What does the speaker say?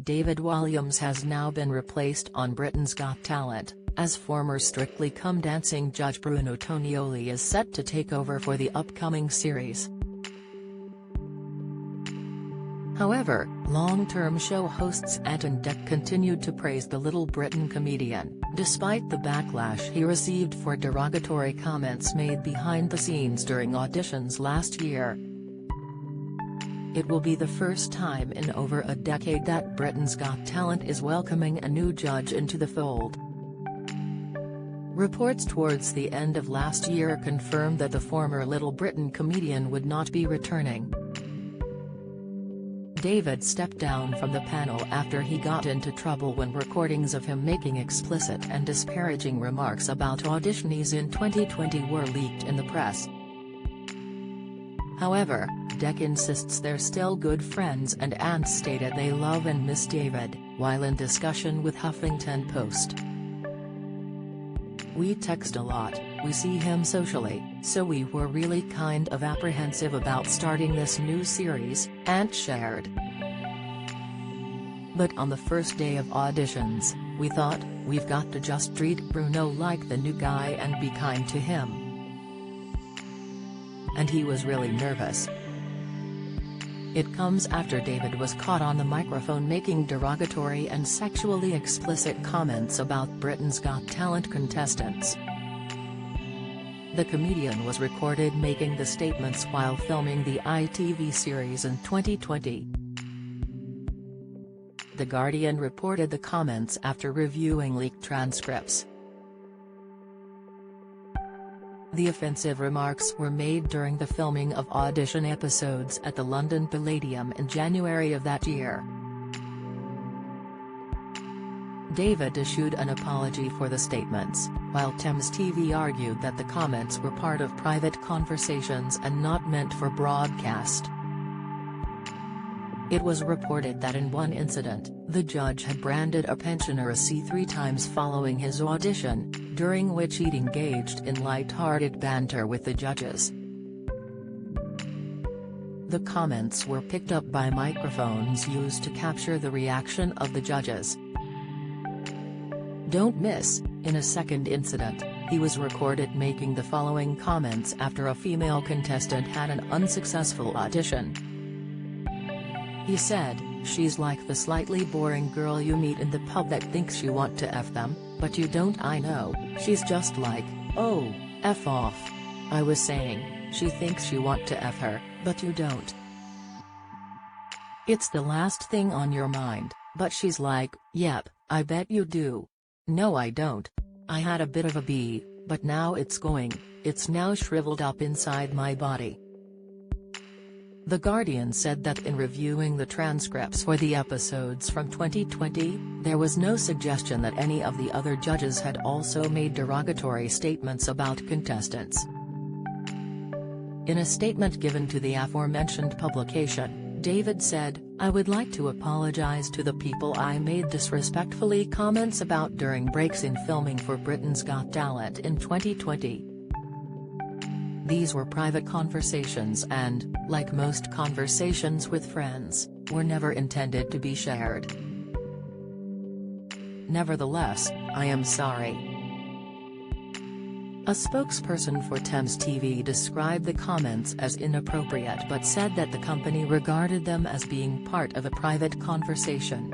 David Walliams has now been replaced on Britain's Got Talent, as former Strictly Come Dancing judge Bruno Tonioli is set to take over for the upcoming series. However, long-term show hosts Ant and Dec continued to praise the Little Britain comedian, despite the backlash he received for derogatory comments made behind the scenes during auditions last year. It will be the first time in over a decade that Britain's Got Talent is welcoming a new judge into the fold. Reports towards the end of last year confirmed that the former Little Britain comedian would not be returning. David stepped down from the panel after he got into trouble when recordings of him making explicit and disparaging remarks about auditionees in 2020 were leaked in the press. However, Dec insists they're still good friends, and Ant stated they love and miss David, while in discussion with Huffington Post. "We text a lot, we see him socially, so we were really kind of apprehensive about starting this new series," Ant shared. "But on the first day of auditions, we thought, we've got to just treat Bruno like the new guy and be kind to him. And he was really nervous." It comes after David was caught on the microphone making derogatory and sexually explicit comments about Britain's Got Talent contestants. The comedian was recorded making the statements while filming the ITV series in 2020. The Guardian reported the comments after reviewing leaked transcripts. The offensive remarks were made during the filming of audition episodes at the London Palladium in January of that year. David issued an apology for the statements, while Thames TV argued that the comments were part of private conversations and not meant for broadcast. It was reported that in one incident, the judge had branded a pensioner a C 3 times following his audition, during which he'd engaged in light-hearted banter with the judges. The comments were picked up by microphones used to capture the reaction of the judges. Don't miss, in a second incident, he was recorded making the following comments after a female contestant had an unsuccessful audition. He said, "She's like the slightly boring girl you meet in the pub that thinks you want to F them, but you don't. I know, she's just like, oh, F off. I was saying, she thinks you want to F her, but you don't. It's the last thing on your mind, but she's like, yep, I bet you do. No I don't. I had a bit of a bee, but now it's now shriveled up inside my body." The Guardian said that in reviewing the transcripts for the episodes from 2020, there was no suggestion that any of the other judges had also made derogatory statements about contestants. In a statement given to the aforementioned publication, David said, "I would like to apologize to the people I made disrespectfully comments about during breaks in filming for Britain's Got Talent in 2020. These were private conversations and, like most conversations with friends, were never intended to be shared. Nevertheless, I am sorry." A spokesperson for Thames TV described the comments as inappropriate but said that the company regarded them as being part of a private conversation.